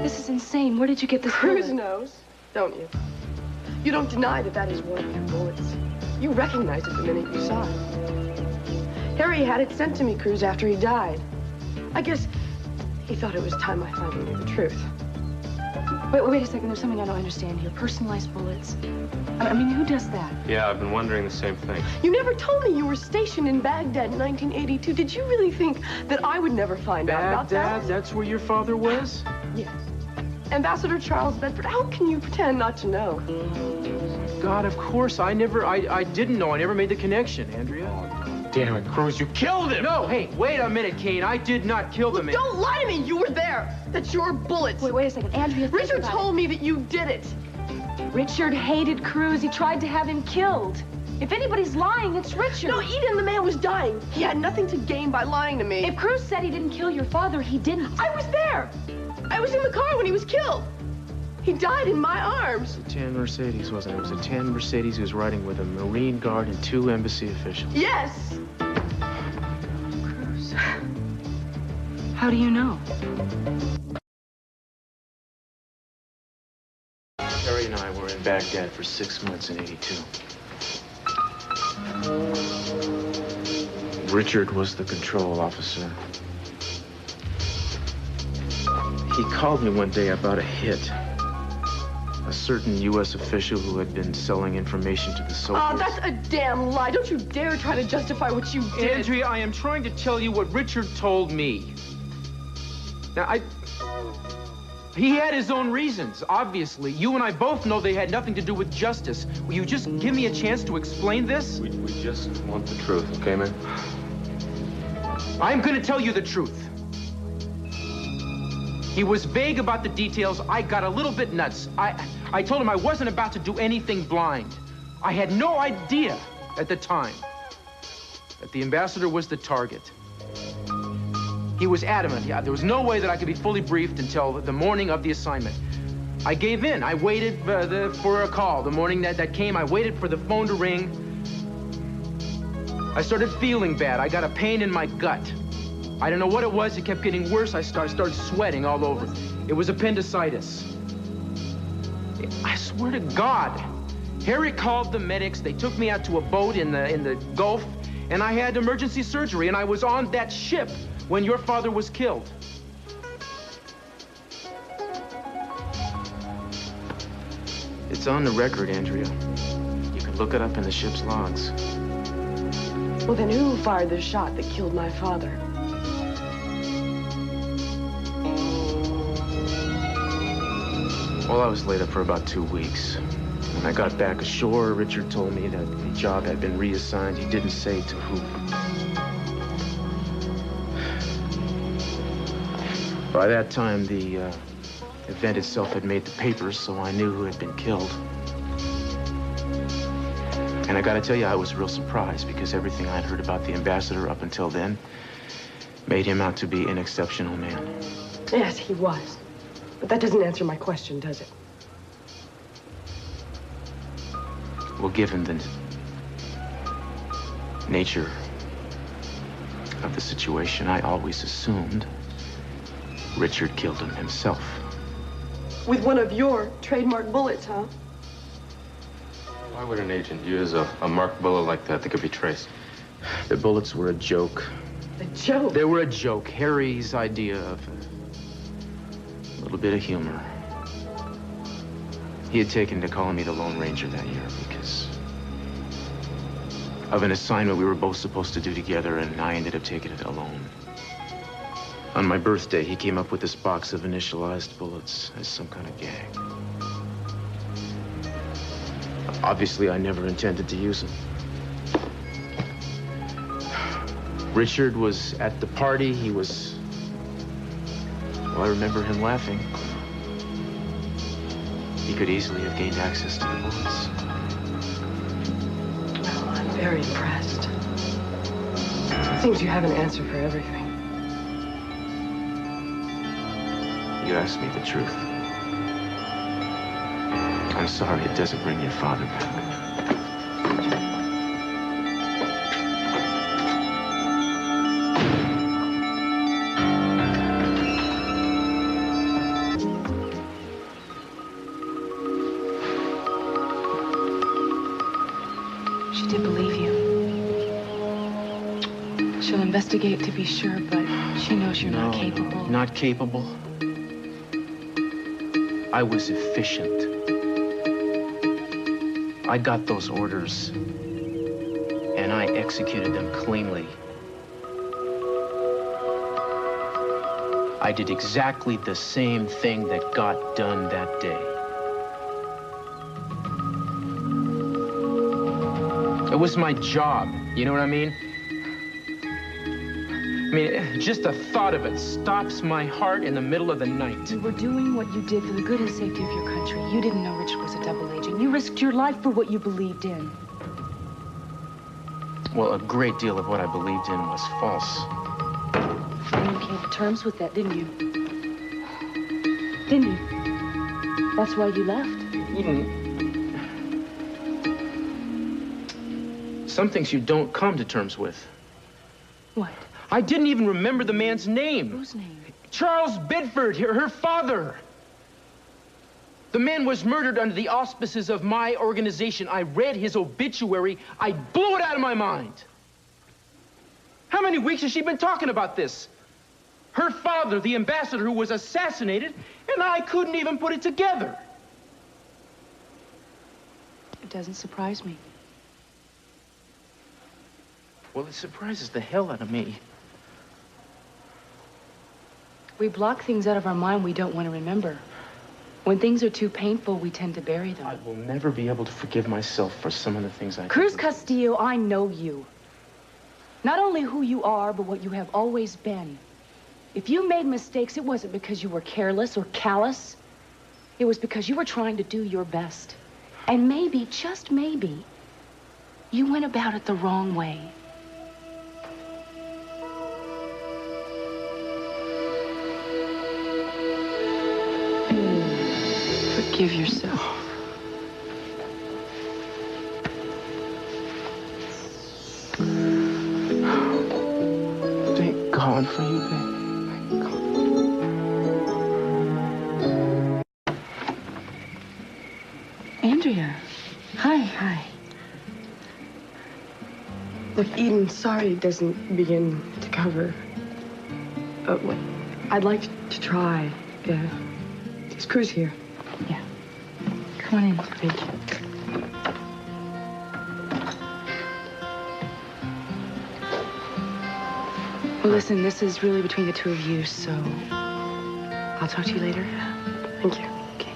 This is insane. Where did you get this Cruz bullet? knows, don't you? You don't deny that that is one of your bullets. You recognized it the minute you saw it. Harry had it sent to me, Cruz, after he died. I guess he thought it was time I finally knew the truth. Wait a second. There's something I don't understand here. Personalized bullets. I mean, who does that? Yeah, I've been wondering the same thing. You never told me you were stationed in Baghdad in 1982. Did you really think that I would never find out about that? Baghdad? That's where your father was? Yes. Ambassador Charles Bedford, how can you pretend not to know? God, of course. I didn't know. I never made the connection, Andrea. Damn it, Cruz, you killed him! No, hey, wait a minute, Kane. I did not kill the man. Don't lie to me! You were there! That's your bullet! Wait a second. Andrea, think Richard about told me that you did it! it. Richard hated Cruz. He tried to have him killed. If anybody's lying, it's Richard. No, Eden, the man was dying. He had nothing to gain by lying to me. If Cruz said he didn't kill your father, he didn't. I was there! I was in the car when he was killed. He died in my arms. It was a tan Mercedes, wasn't it? It was a tan Mercedes. He was riding with a Marine Guard and 2 embassy officials. Yes! Cruz. How do you know? Harry and I were in Baghdad for 6 months in '82. Richard was the control officer. He called me one day about a hit. A certain U.S. official who had been selling information to the soldiers. Oh, that's a damn lie. Don't you dare try to justify what you did. Andrea, I am trying to tell you what Richard told me. Now, he had his own reasons, obviously. You and I both know they had nothing to do with justice. Will you just give me a chance to explain this? We just want the truth, okay, man? I'm going to tell you the truth. He was vague about the details. I got a little bit nuts. I told him I wasn't about to do anything blind. I had no idea at the time that the ambassador was the target. He was adamant. Yeah, there was no way that I could be fully briefed until the morning of the assignment. I gave in. I waited for a call. The morning that came, I waited for the phone to ring. I started feeling bad. I got a pain in my gut. I don't know what it was. It kept getting worse. I started sweating all over. It was appendicitis. I swear to God. Harry called the medics. They took me out to a boat in the Gulf, and I had emergency surgery, and I was on that ship when your father was killed. It's on the record, Andrea. You can look it up in the ship's logs. Well, then who fired the shot that killed my father? Well, I was laid up for about 2 weeks. When I got back ashore, Richard told me that the job had been reassigned. He didn't say to who. By that time, the event itself had made the papers, so I knew who had been killed. And I gotta tell you, I was real surprised because everything I'd heard about the ambassador up until then made him out to be an exceptional man. Yes, he was. But that doesn't answer my question, does it? Well, given the nature of the situation, I always assumed Richard killed him himself. With one of your trademark bullets, huh? Why would an agent use a marked bullet like that could be traced? The bullets were a joke. A joke? They were a joke. Harry's idea of a little bit of humor. He had taken to calling me the Lone Ranger that year because of an assignment we were both supposed to do together, and I ended up taking it alone. On my birthday, he came up with this box of initialized bullets as some kind of gag. Obviously, I never intended to use them. Richard was at the party. He was... Well, I remember him laughing. He could easily have gained access to the bullets. Well, I'm very impressed. It seems you have an answer for everything. You asked me the truth. I'm sorry it doesn't bring your father back. investigate to be sure, but she knows you're not capable. Not capable. I was efficient. I got those orders, and I executed them cleanly. I did exactly the same thing that got done that day. It was my job, you know what I mean? I mean, just the thought of it stops my heart in the middle of the night. You were doing what you did for the good and safety of your country. You didn't know Richard was a double agent. You risked your life for what you believed in. Well, a great deal of what I believed in was false. And you came to terms with that, didn't you? Didn't you? That's why you left. Some things you don't come to terms with. What? I didn't even remember the man's name. Whose name? Charles Bedford, her father. The man was murdered under the auspices of my organization. I read his obituary. I blew it out of my mind. How many weeks has she been talking about this? Her father, the ambassador who was assassinated, and I couldn't even put it together. It doesn't surprise me. Well, it surprises the hell out of me. We block things out of our mind we don't want to remember. When things are too painful, we tend to bury them. I will never be able to forgive myself for some of the things I did. Cruz Castillo, I know you. Not only who you are, but what you have always been. If you made mistakes, it wasn't because you were careless or callous. It was because you were trying to do your best. And maybe, just maybe, you went about it the wrong way. Forgive yourself. Thank God for you, babe. Andrea. Hi. Look, Eden, sorry doesn't begin to cover. What I'd like to try. Is Cruz here? Yeah. Come on in. Thank you. Well, listen, this is really between the two of you, so I'll talk to you later. Thank you. Okay.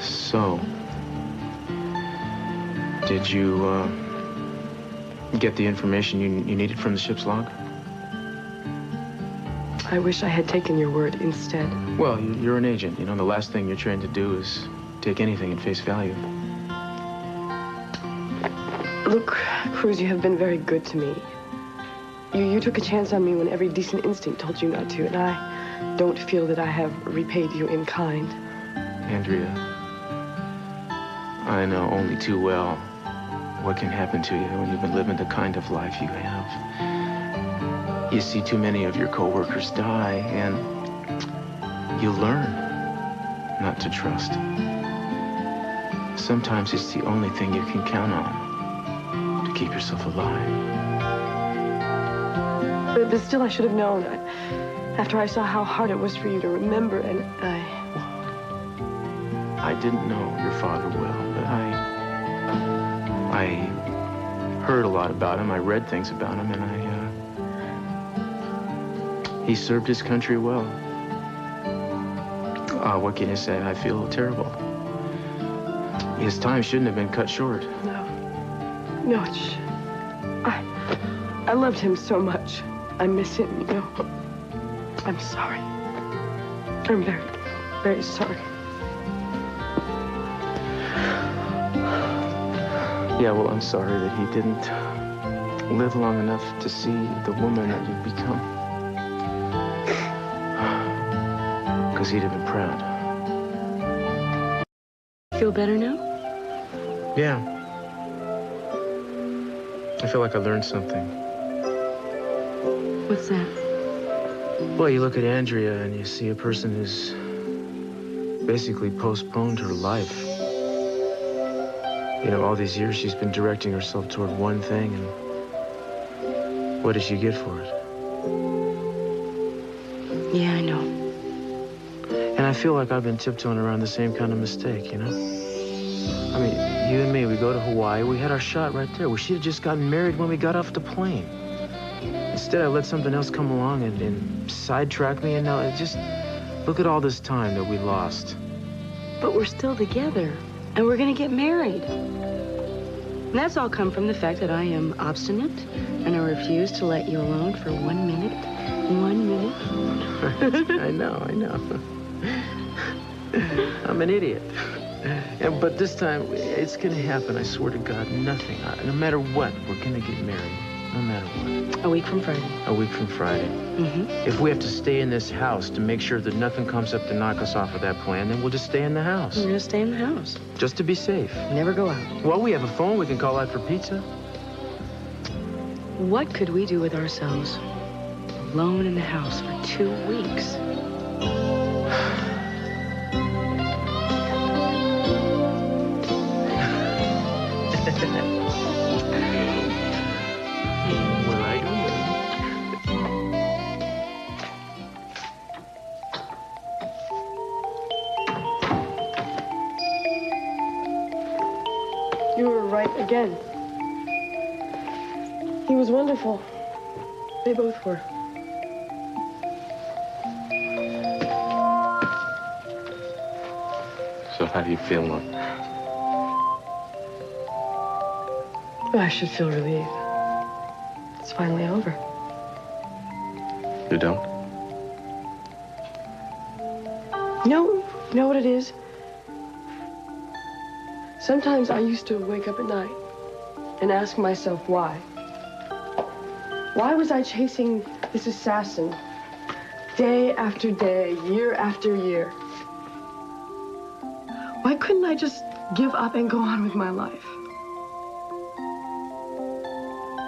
So, did you, get the information you needed from the ship's log? I wish I had taken your word instead. Well, you're an agent. You know, the last thing you're trained to do is take anything at face value. Look, Cruz, you have been very good to me. You took a chance on me when every decent instinct told you not to, and I don't feel that I have repaid you in kind. Andrea, I know only too well what can happen to you when you've been living the kind of life you have. You see too many of your coworkers die, and you learn not to trust. Sometimes it's the only thing you can count on to keep yourself alive. But still, I should have known. After I saw how hard it was for you to remember, and I didn't know your father well, but I heard a lot about him. I read things about him, and he served his country well. What can you say? I feel terrible. His time shouldn't have been cut short. No, I loved him so much. I miss him, you know. I'm sorry. I'm very, very sorry. Yeah, well, I'm sorry that he didn't live long enough to see the woman that you've become. Because he'd have been proud. Feel better now? Yeah. I feel like I learned something. What's that? Well, you look at Andrea and you see a person who's basically postponed her life. You know, all these years she's been directing herself toward one thing, and what does she get for it? Yeah, I know. And I feel like I've been tiptoeing around the same kind of mistake, you know? I mean, you and me, we go to Hawaii, we had our shot right there. We should have just gotten married when we got off the plane. Instead, I let something else come along and sidetrack me, and now it just... Look at all this time that we lost. But we're still together, and we're gonna get married. And that's all come from the fact that I am obstinate, and I refuse to let you alone for 1 minute. 1 minute. I know. I'm an idiot. But this time, it's gonna happen, I swear to God. Nothing. No matter what, we're gonna get married. No matter what. A week from Friday. A week from Friday. Mm-hmm. If we have to stay in this house to make sure that nothing comes up to knock us off of that plan, then we'll just stay in the house. We're gonna stay in the house. Just to be safe. Never go out. Well, we have a phone. We can call out for pizza. What could we do with ourselves alone in the house for 2 weeks? Well, I don't know. You were right again. He was wonderful. They both were. So how do you feel now? I should feel relieved. It's finally over. You don't? You know what it is? Sometimes I used to wake up at night and ask myself why. Why was I chasing this assassin day after day, year after year? Why couldn't I just give up and go on with my life?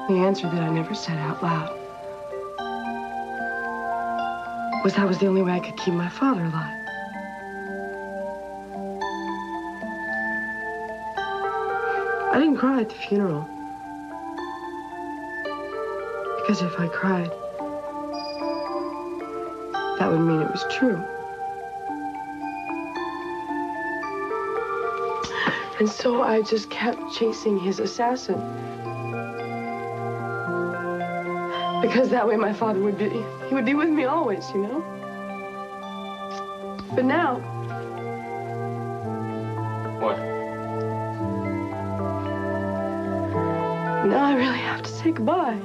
The answer that I never said out loud was that was the only way I could keep my father alive. I didn't cry at the funeral. Because if I cried, that would mean it was true. And so I just kept chasing his assassin. Because that way my father would be with me always, you know? But now... What? Now I really have to say goodbye.